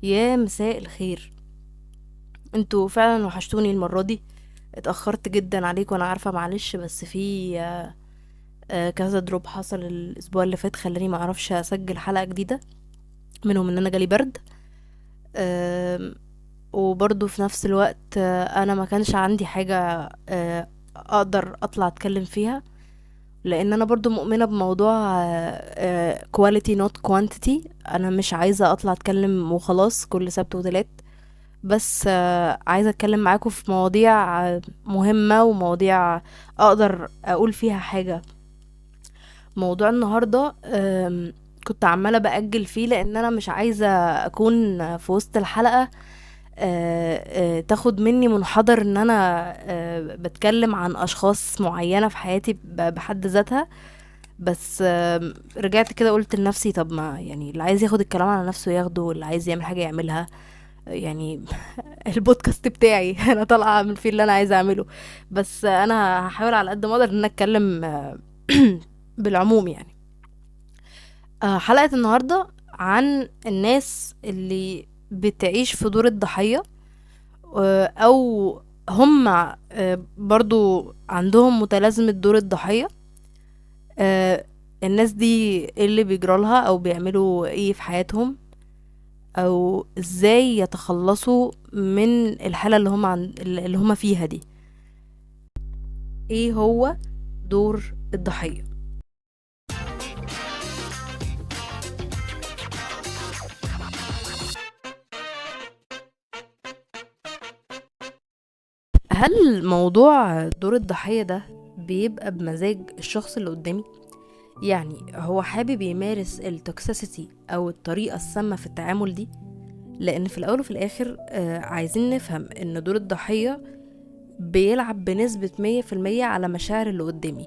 يا مساء الخير. انتوا فعلا وحشتوني المرة دي. اتأخرت جدا عليكم، انا عارفة، معلش، بس في كذا دروب حصل الاسبوع اللي فات خلاني معرفش اسجل حلقة جديدة، منهم ان انا جالي برد. آم، وبرضه في نفس الوقت انا ما كانش عندي حاجة اقدر اطلع اتكلم فيها، لان انا برضو مؤمنة بموضوع quality not quantity. انا مش عايزة اطلع اتكلم وخلاص كل سبت وتلات، بس عايزة اتكلم معاكم في مواضيع مهمة، ومواضيع اقدر اقول فيها حاجة. موضوع النهاردة كنت عمالة بأجل فيه لان انا مش عايزة اكون في وسط الحلقة تاخد مني منحدر ان انا بتكلم عن اشخاص معينة في حياتي بحد ذاتها. بس رجعت كده قلت لنفسي طب ما يعني اللي عايز ياخد الكلام على نفسه ياخده، واللي عايز يعمل حاجة يعملها يعني. البودكاست بتاعي انا طالعه اعمل فيه اللي انا عايزه اعمله، بس انا هحاول على قد ما اقدر ان أنا اتكلم بالعموم يعني. حلقه النهارده عن الناس اللي بتعيش في دور الضحيه، او هم برضو عندهم متلازمه دور الضحيه. آه، الناس دي ايه اللي بيجرالها او بيعملوا ايه في حياتهم، او ازاي يتخلصوا من الحالة اللي هم فيها دي. ايه هو دور الضحية؟ هل موضوع دور الضحية ده بيبقى بمزاج الشخص اللي قدامي؟ يعني هو حابب يمارس التوكسيسيتي او الطريقة السامة في التعامل دي؟ لان في الاول وفي الاخر عايزين نفهم ان دور الضحية بيلعب بنسبة 100% على مشاعر اللي قدامي،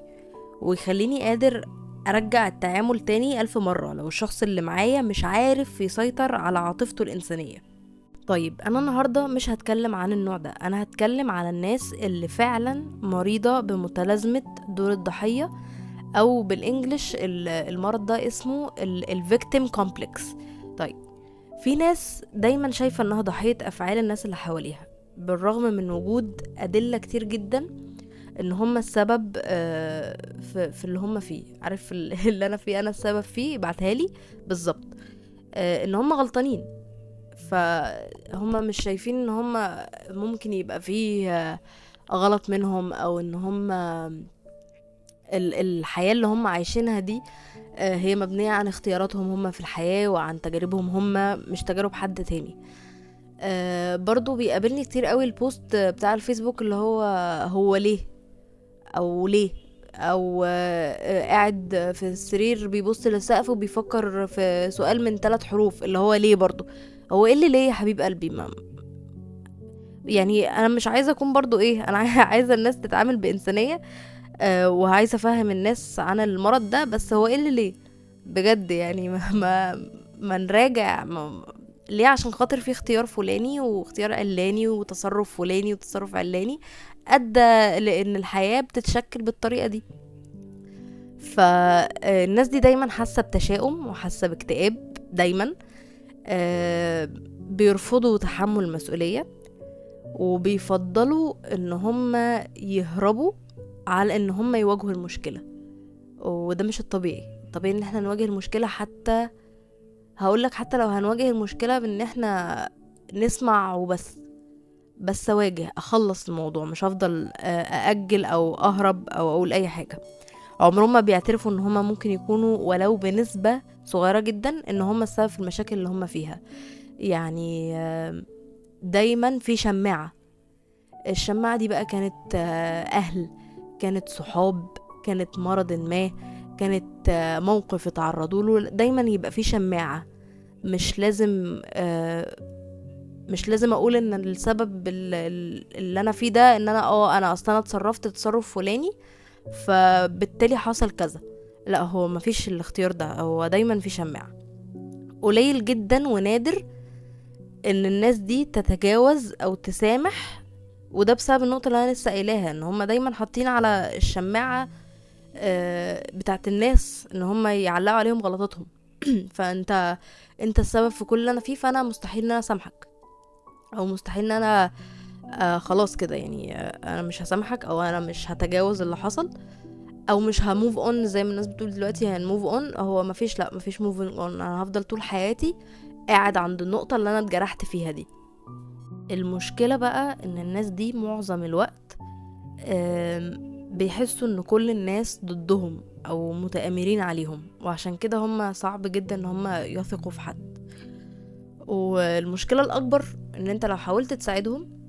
ويخليني قادر أرجع التعامل تاني 1000 مرة لو الشخص اللي معايا مش عارف يسيطر على عاطفته الإنسانية. طيب أنا النهاردة مش هتكلم عن النوع ده، أنا هتكلم على الناس اللي فعلا مريضة بمتلازمة دور الضحية، أو بالإنجليش المرض ده اسمه الفيكتيم كومبلكس. طيب، في ناس دايما شايفة انها ضحية افعال الناس اللي حواليها، بالرغم من وجود ادلة كتير جدا ان هم السبب في اللي هم فيه. عارف اللي انا فيه انا السبب فيه، ابعتها لي بالظبط. ان هم غلطانين، فهم مش شايفين ان هم ممكن يبقى فيه غلط منهم، او ان هم الحياة اللي هم عايشينها دي هي مبنية عن اختياراتهم هم في الحياة، وعن تجاربهم هم، مش تجارب حد تاني. برضو بيقابلني كتير قوي البوست بتاع الفيسبوك اللي هو ليه، او ليه، او قاعد في السرير بيبص للسقف وبيفكر في سؤال من 3 حروف اللي هو ليه. برضو هو ايه اللي ليه يا حبيب قلبي؟ ما يعني انا مش عايزه اكون برضو ايه، انا عايزه الناس تتعامل بانسانيه، وعايزه افهم الناس عن المرض ده، بس هو ايه اللي ليه بجد؟ يعني ما نراجع ليه؟ عشان خاطر في اختيار فلاني واختيار علاني وتصرف فلاني وتصرف علاني ادى لان الحياة بتتشكل بالطريقة دي. فالناس دي دايما حاسة بتشاؤم وحاسة باكتئاب دايما. بيرفضوا تحمل المسؤولية، وبيفضلوا ان هم يهربوا على ان هم يواجهوا المشكلة. وده مش الطبيعي ان احنا نواجه المشكلة. حتى هقولك، حتى لو هنواجه المشكلة بان احنا نسمع وبس، بس اواجه اخلص الموضوع، مش هفضل ااجل او اهرب او اقول اي حاجة. عمرهم ما بيعترفوا ان هما ممكن يكونوا ولو بنسبة صغيرة جدا ان هما السبب في المشاكل اللي هما فيها. يعني دايما في شماعة. الشماعة دي بقى كانت اهل، كانت صحاب، كانت مرض ما، كانت موقف اتعرضوا له، دايما يبقى في شماعة. مش لازم مش لازم اقول ان السبب اللي انا فيه ده ان انا اصلا اتصرفت تصرف فلاني فبالتالي حصل كذا. لا، هو مفيش الاختيار ده، هو دايما في شماعة. قليل جدا ونادر ان الناس دي تتجاوز او تسامح، وده بسبب النقطة اللي انا لسه قايلاها، ان هم دايما حاطين على الشماعة بتاعت الناس ان هم يعلقوا عليهم غلطاتهم. فانت انت السبب في كل اللي انا فيه، فانا مستحيل ان انا اسامحك، او مستحيل ان انا خلاص كده يعني انا مش هسامحك، او انا مش هتجاوز اللي حصل، او مش هموف اون زي ما الناس بتقول دلوقتي هنموف اون. هو مفيش موفينج اون، انا هفضل طول حياتي قاعد عند النقطة اللي انا اتجرحت فيها دي. المشكلة بقى ان الناس دي معظم الوقت بيحسوا ان كل الناس ضدهم او متآمرين عليهم، وعشان كده هم صعب جدا ان هم يثقوا في حد. والمشكلة الاكبر ان انت لو حاولت تساعدهم،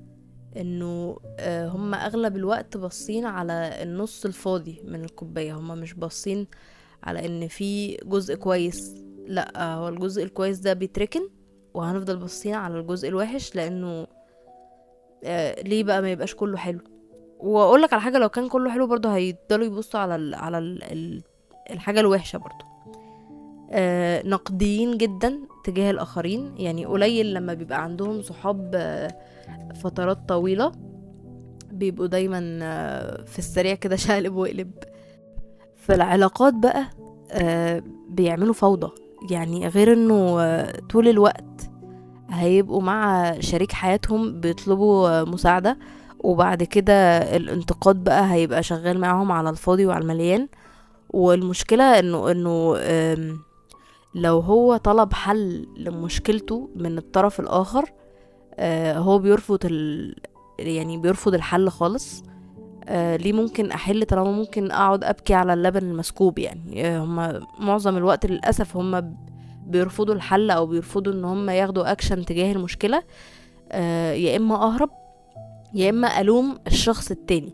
انه هم اغلب الوقت باصين على النص الفاضي من الكوباية، هم مش باصين على ان في جزء كويس. لا، هو الجزء الكويس ده بيتركن، وهنفضل باصين على الجزء الوحش، لانه ليه بقى ما يبقاش كله حلو؟ واقول لك على حاجه، لو كان كله حلو برضه هيفضلوا يبصوا على الحاجه الوحشه برضه. نقديين جدا تجاه الاخرين، يعني قليل لما بيبقى عندهم صحاب فترات طويله، بيبقوا دايما في السريع كده شقلب وقلب. في العلاقات بقى بيعملوا فوضى، يعني غير انه طول الوقت هيبقوا مع شريك حياتهم بيطلبوا مساعدة، وبعد كده الانتقاد بقى هيبقى شغال معاهم على الفاضي وعلى المليان. والمشكلة انه لو هو طلب حل لمشكلته من الطرف الاخر، هو يعني بيرفض الحل خالص. ليه ممكن احل طالما ممكن اقعد ابكي على اللبن المسكوب؟ يعني هما معظم الوقت للاسف هما بيرفضوا الحل، او بيرفضوا ان هم ياخدوا اكشن تجاه المشكلة. يا اما اهرب، يا اما الوم الشخص التاني.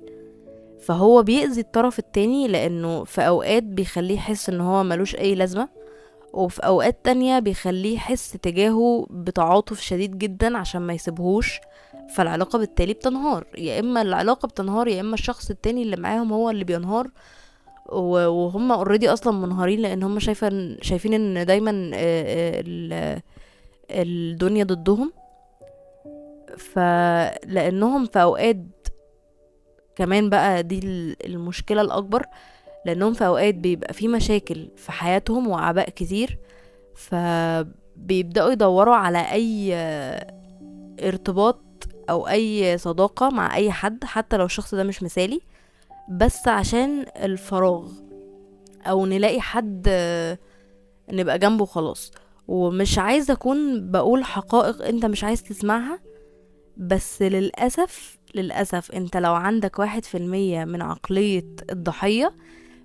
فهو بيأذي الطرف التاني، لانه في اوقات بيخليه يحس ان هو ملوش اي لازمة، وفي اوقات تانية بيخليه يحس تجاهه بتعاطف شديد جدا عشان ما يسيبهوش. فالعلاقة بالتالي بتنهار، يا اما العلاقة بتنهار يا اما الشخص التاني اللي معاهم هو اللي بينهار. وهم اوريدي اصلا منهارين، لان هم شايفين ان دايما الدنيا ضدهم. فلانهم في اوقات كمان بقى دي المشكلة الاكبر، لانهم في اوقات بيبقى في مشاكل في حياتهم وعباء كتير، فبيبدأوا يدوروا على اي ارتباط او اي صداقة مع اي حد، حتى لو الشخص ده مش مثالي، بس عشان الفراغ، او نلاقي حد نبقى جنبه خلاص. ومش عايزة اكون بقول حقائق انت مش عايز تسمعها، بس للأسف انت لو عندك 1% من عقلية الضحية،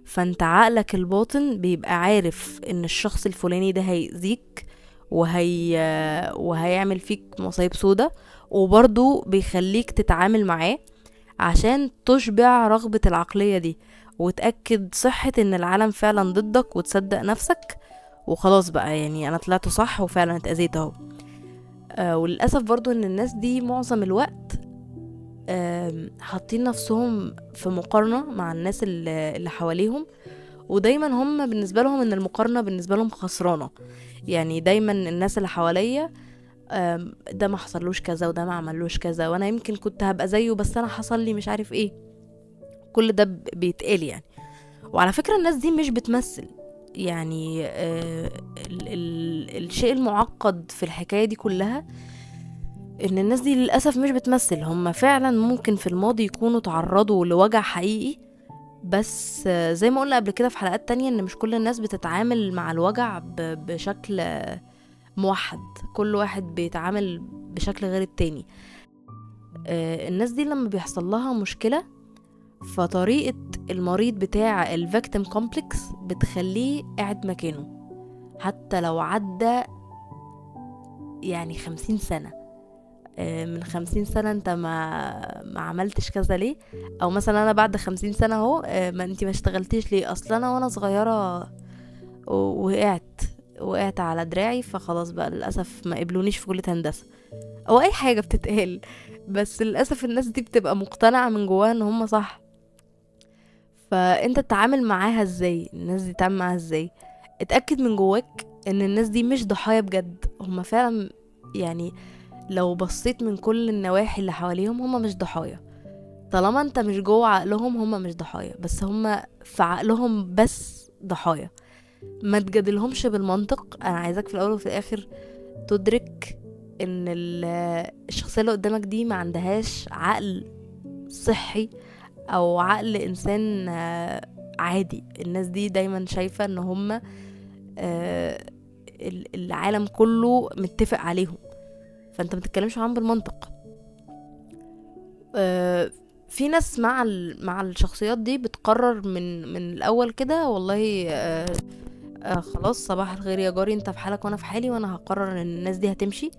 فانت عقلك الباطن بيبقى عارف ان الشخص الفلاني ده هيأذيك وهيعمل فيك مصايب سودا، وبرضو بيخليك تتعامل معاه عشان تشبع رغبة العقلية دي، وتأكد صحة ان العالم فعلا ضدك، وتصدق نفسك وخلاص بقى، يعني انا طلعت صح وفعلا اتأذيت اهو. وللأسف برضو ان الناس دي معظم الوقت حاطين نفسهم في مقارنة مع الناس اللي حواليهم، ودايما هم بالنسبة لهم ان المقارنة بالنسبة لهم خسرانة. يعني دايما الناس اللي حواليا ده ما حصلوش كذا، وده ما عملوش كذا، وانا يمكن كنت هبقى زيه بس انا حصل لي مش عارف ايه. كل ده بيتقال يعني. وعلى فكرة الناس دي مش بتمثل، يعني الشيء المعقد في الحكاية دي كلها ان الناس دي للأسف مش بتمثل، هم فعلا ممكن في الماضي يكونوا تعرضوا لوجع حقيقي، بس زي ما قلنا قبل كده في حلقات تانية ان مش كل الناس بتتعامل مع الوجع بشكل موحد، كل واحد بيتعامل بشكل غير التاني. الناس دي لما بيحصل لها مشكلة، فطريقة المريض بتاع الفيكتيم كومبلكس بتخليه قاعد مكانه، حتى لو عدى يعني 50 سنة. من 50 سنة انت ما عملتش كذا ليه؟ او مثلا انا بعد 50 سنة اهو، ما انتي ما اشتغلتيش ليه؟ اصلا انا وانا صغيرة وقعت على دراعي، فخلاص بقى للأسف ما قبلونيش في كلية هندسة، او اي حاجة بتتقال. بس للأسف الناس دي بتبقى مقتنعة من جواها ان هم صح. فانت تتعامل معاها ازاي؟ الناس دي تتعامل معاها ازاي؟ اتأكد من جواك ان الناس دي مش ضحايا بجد، هم فعلا يعني لو بصيت من كل النواحي اللي حواليهم هم مش ضحايا. طالما انت مش جوه عقلهم هم مش ضحايا، بس هم في عقلهم بس ضحايا. ما تجادلهمش بالمنطق. انا عايزاك في الاول وفي الاخر تدرك ان الشخصية اللي قدامك دي ما عندهاش عقل صحي او عقل انسان عادي. الناس دي دايما شايفة ان هم العالم كله متفق عليهم، فانت ما تتكلمش معاهم بالمنطق. في ناس مع الشخصيات دي بتقرر من الاول كده، والله خلاص صباح الخير يا جاري، انت في حالك وانا في حالي، وانا هقرر ان الناس دي هتمشي.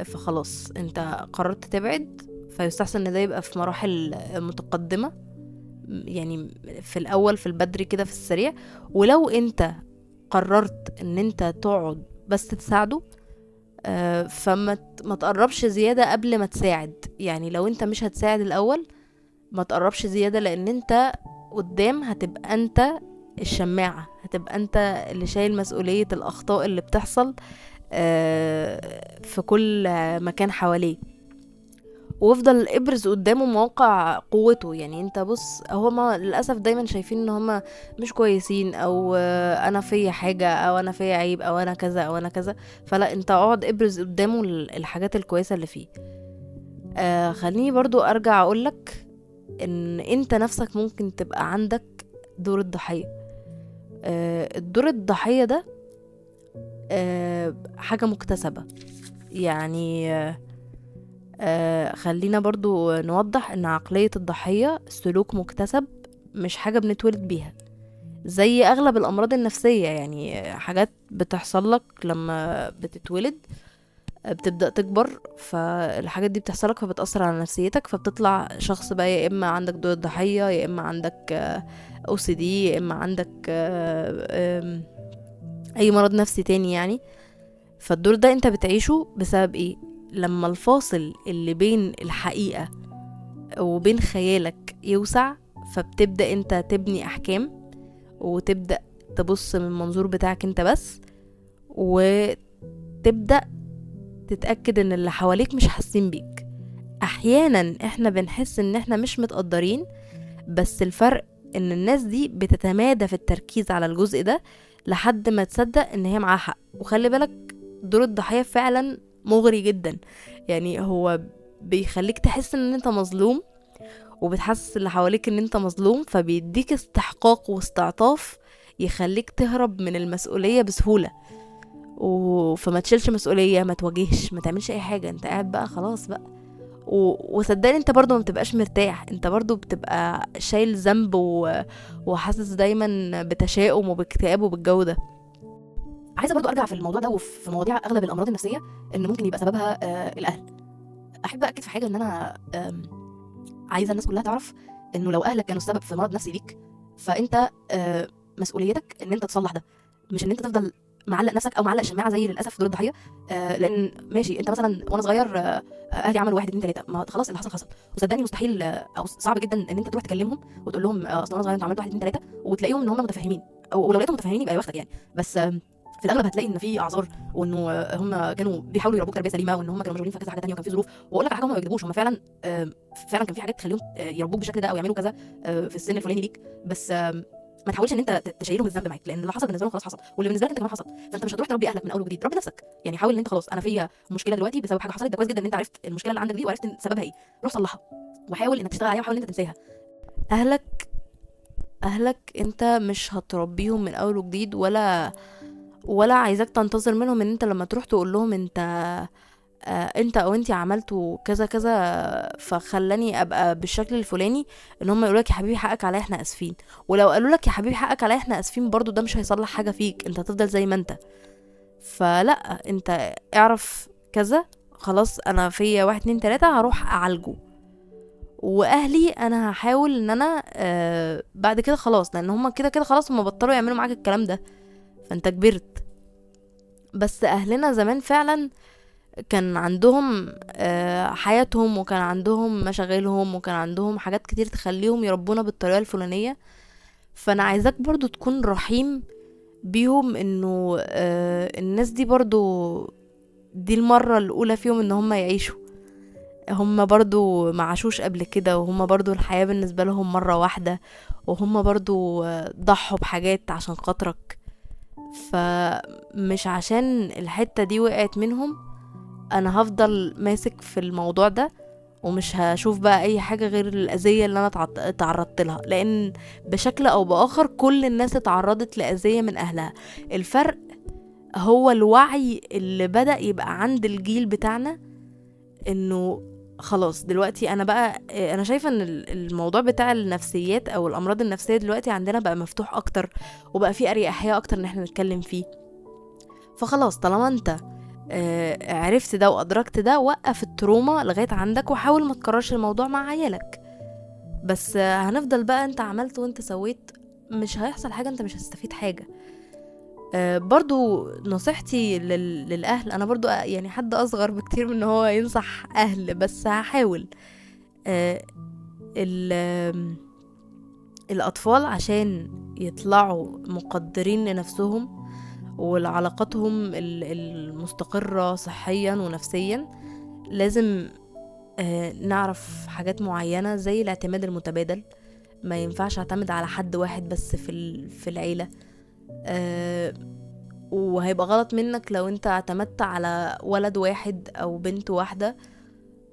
فخلاص انت قررت تبعد، فيستحسن ان ده يبقى في مراحل متقدمة، يعني في الاول في البدري كده في السريع. ولو انت قررت ان انت تقعد بس تساعده، ما تقربش زيادة قبل ما تساعد. يعني لو انت مش هتساعد الاول ما تقربش زيادة، لان انت قدام هتبقى انت الشماعة، هتبقى انت اللي شايل مسؤولية الاخطاء اللي بتحصل في كل مكان حواليه. وافضل ابرز قدامه مواقع قوته. يعني انت بص، هما للاسف دايما شايفين ان هما مش كويسين، او انا فيا حاجه، او انا فيا عيب، او انا كذا او انا كذا. فلا، انت اقعد ابرز قدامه الحاجات الكويسه اللي فيه. خليني برضو ارجع اقولك ان انت نفسك ممكن تبقى عندك دور الضحيه. الدور الضحيه ده حاجه مكتسبه. يعني خلينا برضو نوضح ان عقلية الضحية سلوك مكتسب، مش حاجة بنتولد بيها، زي اغلب الامراض النفسية. يعني حاجات بتحصل لك لما بتتولد، بتبدأ تكبر، فالحاجات دي بتحصلك فبتأثر على نفسيتك، فبتطلع شخص بقى يا اما عندك دور الضحية، يا اما عندك OCD، يا اما عندك اي مرض نفسي تاني يعني. فالدور ده انت بتعيشه بسبب ايه؟ لما الفاصل اللي بين الحقيقة وبين خيالك يوسع، فبتبدأ انت تبني احكام، وتبدأ تبص من المنظور بتاعك انت بس، وتبدأ تتأكد ان اللي حواليك مش حاسين بيك. احيانا احنا بنحس ان احنا مش متقدرين، بس الفرق ان الناس دي بتتمادى في التركيز على الجزء ده لحد ما تصدق ان هي معاها حق. وخلي بالك، دور الضحية فعلا مغري جدا. يعني هو بيخليك تحس ان انت مظلوم، وبتحسس اللي حواليك ان انت مظلوم، فبيديك استحقاق واستعطاف يخليك تهرب من المسؤولية بسهولة. فما تشيلش مسؤولية، ما تواجهش، ما تعملش اي حاجة، انت قاعد بقى خلاص بقى. وصدقني انت برضو ما بتبقاش مرتاح، انت برضو بتبقى شايل ذنب وحاسس دايما بتشاؤم وباكتئاب وبالجو ده. عايزه برضو ارجع في الموضوع ده وفي مواضيع اغلب الامراض النفسيه ان ممكن يبقى سببها الاهل. احب اكد في حاجه، ان انا عايزه الناس كلها تعرف انه لو اهلك كانوا السبب في مرض نفسي ليك، فانت مسؤوليتك ان انت تصلح ده، مش ان انت تفضل معلق نفسك او معلق شماعه زي للاسف دور الضحيه. لان ماشي، انت مثلا وانا صغير اهلي عملوا 1 2 3، ما خلاص اللي حصل حصل. وصدقني مستحيل او صعب جدا ان انت تروح تكلمهم وتقول لهم اصل وانا صغير انتوا عملتوا 1 2 3، وتلاقيهم ان هم متفاهمين، ولو لقيتهم متفاهمين يبقى واخدك يعني. بس في الاغلب هتلاقي ان في اعذار، وانه هم كانوا بيحاولوا يربوك تربيه سليمه، وان هم كانوا مشغولين في كذا حاجه ثانيه، وكان في ظروف. واقول لك على حاجه، هم ما بيكذبوش، هم فعلا فعلا كان في حاجات تخليهم يربوك بالشكل ده او يعملوا كذا في السن الفلاني ليك. بس ما تحاولش ان انت تشيلهم الذنب معاك، لان اللي حصل بالنسبه لهم خلاص حصل، واللي بالنسبه لك انت كمان حصل. فانت مش هتروح تربي اهلك من اول وجديد، ربي نفسك. يعني حاول ان انت خلاص، انا فيا مشكله دلوقتي بسبب حاجه حصلت، ده كويس جدا ان انت عرفت المشكله اللي عندك دي وعرفت سببها ايه، روح صلحها وحاول انك تشتغل عليها، وحاول ان انت تنساها. اهلك انت مش هتربيهم من اول وجديد، ولا عايزاك تنتظر منهم ان انت لما تروح تقول لهم انت او انتي عملتوا كذا كذا فخلاني ابقى بالشكل الفلاني، ان هم يقولك يا حبيبي حقك عليا احنا اسفين. ولو قالوا لك يا حبيبي حقك عليا احنا اسفين، برضو ده مش هيصلح حاجه فيك، انت هتفضل زي ما انت. فلا، انت اعرف كذا، خلاص انا فيا 1 2 3 هروح اعالجه. واهلي انا هحاول ان انا بعد كده خلاص، لان هم كده كده خلاص هم بطلوا يعملوا معاك الكلام ده، فانت كبرت. بس اهلنا زمان فعلا كان عندهم حياتهم، وكان عندهم مشاغلهم، وكان عندهم حاجات كتير تخليهم يربونا بالطريقة الفلانية. فانا عايزاك برضو تكون رحيم بيهم، انه الناس دي برضو دي المرة الاولى فيهم ان هم يعيشوا، هم برضو معاشوش قبل كده، وهم برضو الحياة بالنسبة لهم مرة واحدة، وهم برضو ضحوا بحاجات عشان خاطرك. فمش عشان الحتة دي وقعت منهم انا هفضل ماسك في الموضوع ده ومش هشوف بقى اي حاجة غير الاذية اللي انا اتعرضت لها، لان بشكل او باخر كل الناس اتعرضت لاذية من اهلها. الفرق هو الوعي اللي بدأ يبقى عند الجيل بتاعنا، انه خلاص دلوقتي انا بقى انا شايفة ان الموضوع بتاع النفسيات او الامراض النفسية دلوقتي عندنا بقى مفتوح اكتر، وبقى فيه اريحية اكتر ان احنا نتكلم فيه. فخلاص طالما انت عرفت ده وادركت ده، وقف التروما لغاية عندك وحاول ما تكررش الموضوع مع عيالك. بس هنفضل بقى انت عملت وانت سويت، مش هيحصل حاجة، انت مش هتستفيد حاجة. برضو نصيحتي للأهل، أنا برضو يعني حد أصغر بكتير من هو ينصح أهل، بس هحاول. آه، الأطفال عشان يطلعوا مقدرين لنفسهم ولعلاقاتهم المستقرة صحيا ونفسيا، لازم نعرف حاجات معينة زي الاعتماد المتبادل. ما ينفعش اعتمد على حد واحد بس في العيلة. وهيبقى غلط منك لو انت اعتمدت على ولد واحد او بنت واحدة،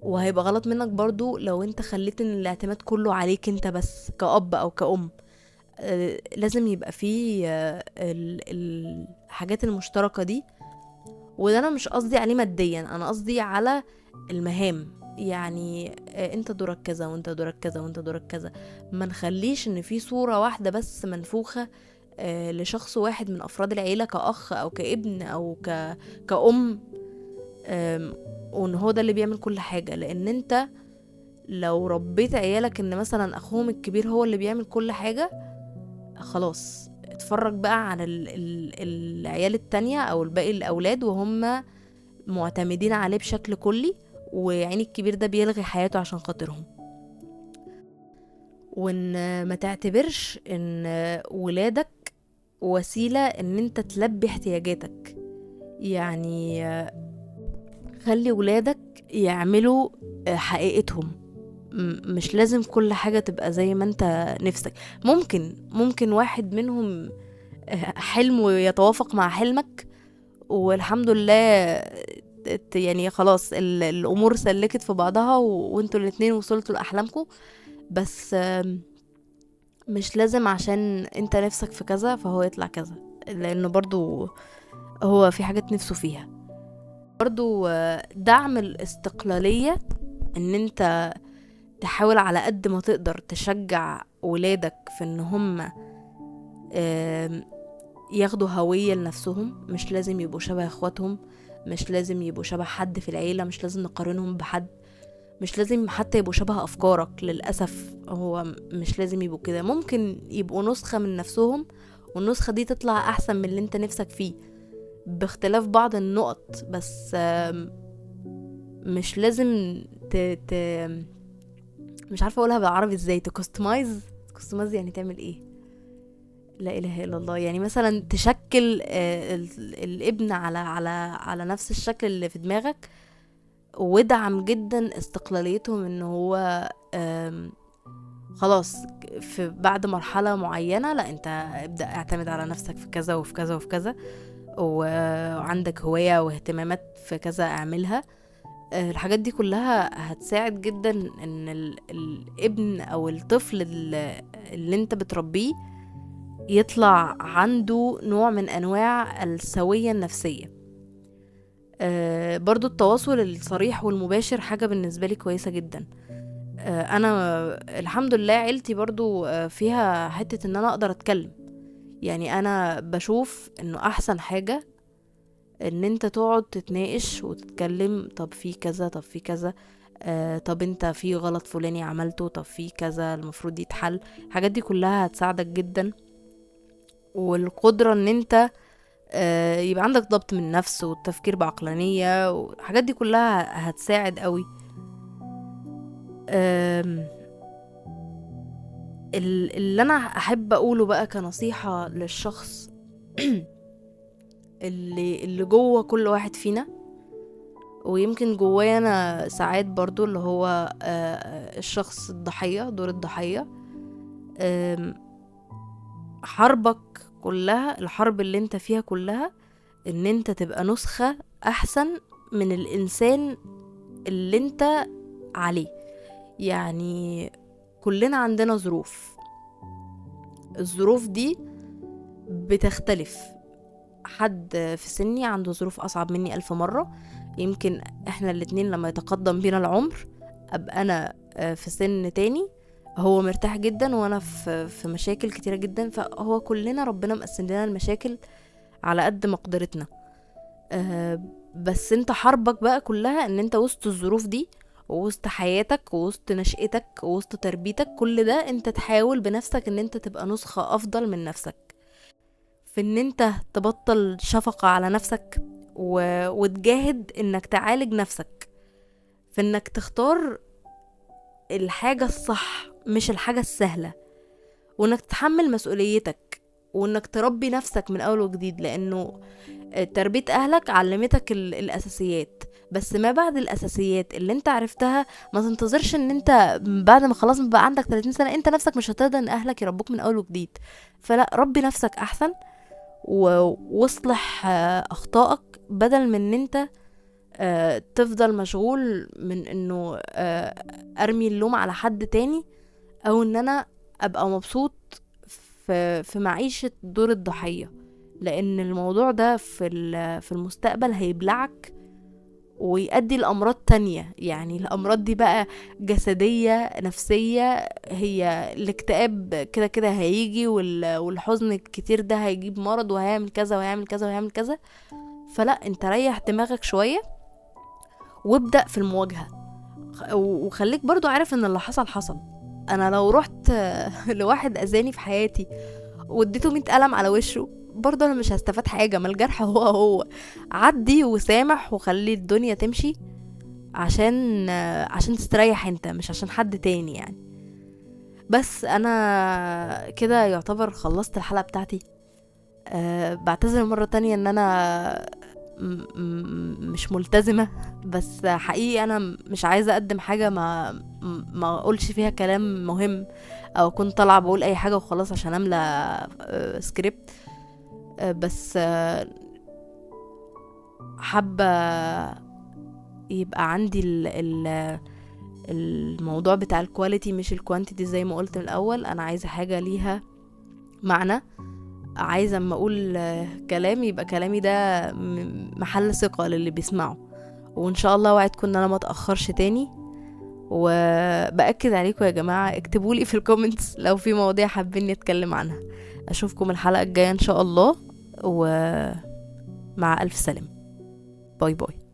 وهيبقى غلط منك برضو لو انت خليت ان الاعتماد كله عليك انت بس كأب او كأم. لازم يبقى فيه الحاجات المشتركة دي. وده انا مش قصدي عليه ماديا، انا قصدي على المهام. يعني انت دورك كذا وانت دورك كذا وانت دورك كذا. ما نخليش ان في صورة واحدة بس منفوخة لشخص واحد من افراد العيلة، كأخ او كابن او كأم، وان هو ده اللي بيعمل كل حاجة. لان انت لو ربيت عيالك ان مثلا اخوهم الكبير هو اللي بيعمل كل حاجة، خلاص اتفرج بقى على العيال التانية او الباقي الاولاد وهم معتمدين عليه بشكل كلي، ويعني الكبير ده بيلغي حياته عشان خاطرهم. وان ما تعتبرش ان ولادك وسيلة ان انت تلبي احتياجاتك. يعني خلي ولادك يعملوا حقيقتهم. مش لازم كل حاجة تبقى زي ما انت نفسك. ممكن واحد منهم حلمه يتوافق مع حلمك، والحمد لله يعني خلاص الامور سلكت في بعضها وانتوا الاتنين وصلتوا لأحلامكم. بس مش لازم عشان انت نفسك في كذا فهو يطلع كذا، لانه برضو هو في حاجات نفسه فيها. برضو دعم الاستقلالية، ان انت تحاول على قد ما تقدر تشجع ولادك في ان هم ياخدوا هوية لنفسهم. مش لازم يبقوا شبه اخواتهم، مش لازم يبقوا شبه حد في العيلة، مش لازم نقارنهم بحد، مش لازم حتى يبقوا شبه افكارك. للأسف هو مش لازم يبقوا كده، ممكن يبقوا نسخة من نفسهم، والنسخة دي تطلع احسن من اللي انت نفسك فيه باختلاف بعض النقط. بس مش لازم ت... مش عارفة اقولها بالعربي ازاي. تكستمايز يعني تعمل ايه؟ لا اله الا الله. يعني مثلا تشكل الابن على نفس الشكل اللي في دماغك، وادعم جدا استقلاليتهم ان هو خلاص في بعد مرحلة معينة لا انت ابدأ اعتمد على نفسك في كذا وفي كذا وفي كذا، وعندك هواية واهتمامات في كذا اعملها. الحاجات دي كلها هتساعد جدا ان الابن او الطفل اللي انت بتربيه يطلع عنده نوع من انواع السوية النفسية. برضو التواصل الصريح والمباشر حاجة بالنسبة لي كويسة جدا. انا الحمد لله عيلتي برضو فيها حتة ان انا اقدر اتكلم. يعني انا بشوف انه احسن حاجة ان انت تقعد تتناقش وتتكلم. طب في كذا، طب في كذا، طب انت في غلط فلاني عملته، طب في كذا المفروض يتحل. الحاجات دي كلها هتساعدك جدا. والقدرة ان انت يبقى عندك ضبط من النفس والتفكير بعقلانية، والحاجات دي كلها هتساعد قوي. اللي انا احب اقوله بقى كنصيحة للشخص اللي جوه كل واحد فينا، ويمكن جوايا انا ساعات برضو، اللي هو الشخص الضحية، دور الضحية. حربك كلها، الحرب اللي انت فيها كلها ان انت تبقى نسخة احسن من الانسان اللي انت عليه. يعني كلنا عندنا ظروف، الظروف دي بتختلف. حد في سني عنده ظروف اصعب مني 1000 مرة. يمكن احنا الاتنين لما يتقدم بينا العمر ابقى انا في سن تاني، هو مرتاح جدا وانا في مشاكل كتيرة جدا. فهو كلنا ربنا مقسم لنا المشاكل على قد مقدرتنا. بس انت حربك بقى كلها ان انت وسط الظروف دي، ووسط حياتك، ووسط نشأتك، ووسط تربيتك، كل ده انت تحاول بنفسك ان انت تبقى نسخة افضل من نفسك، في ان انت تبطل شفقة على نفسك وتجاهد انك تعالج نفسك، في انك تختار الحاجة الصح مش الحاجة السهلة، وانك تتحمل مسؤوليتك، وانك تربي نفسك من اول وجديد. لانه تربية اهلك علمتك الاساسيات، بس ما بعد الاساسيات اللي انت عرفتها ما تنتظرش ان انت بعد ما خلاص بقى عندك 30 سنة انت نفسك مش هتقدر ان اهلك يربوك من اول وجديد. فلا، ربي نفسك احسن واصلح اخطائك، بدل من ان انت تفضل مشغول من انه ارمي اللوم على حد تاني، او ان انا ابقى مبسوط في معيشة دور الضحية. لان الموضوع ده في المستقبل هيبلعك ويؤدي لأمراض تانية. يعني الأمراض دي بقى جسدية نفسية، هي الاكتئاب كده كده هيجي، والحزن الكتير ده هيجيب مرض وهيعمل كذا وهيعمل كذا وهيعمل كذا. فلا، انت ريح دماغك شوية وابدأ في المواجهة، وخليك برضو عارف ان اللي حصل حصل. انا لو رحت لواحد اذاني في حياتي واديته 100 قلم على وشه، برضه انا مش هستفاد حاجة، ما الجرح هو عدي وسامح وخلي الدنيا تمشي، عشان تستريح انت، مش عشان حد تاني يعني. بس انا كده يعتبر خلصت الحلقة بتاعتي. بعتذر مرة تانية ان انا مش ملتزمة، بس حقيقي انا مش عايزة اقدم حاجة ما اقولش فيها كلام مهم، او كنت طالعة بقول اي حاجة وخلاص عشان املى سكريبت. بس حابة يبقى عندي الموضوع بتاع الكواليتي مش الكوانتيتي زي ما قلت من الاول. انا عايزة حاجة ليها معنى، عايزة اما اقول كلام يبقى كلامي ده محل ثقة للي بيسمعه. وان شاء الله وعدكم ان انا ما اتأخرش تاني. وبأكد عليكم يا جماعة، اكتبولي في الكومنتس لو في مواضيع حابين نتكلم عنها. اشوفكم الحلقة الجاية ان شاء الله، ومع الف سلامة. باي باي.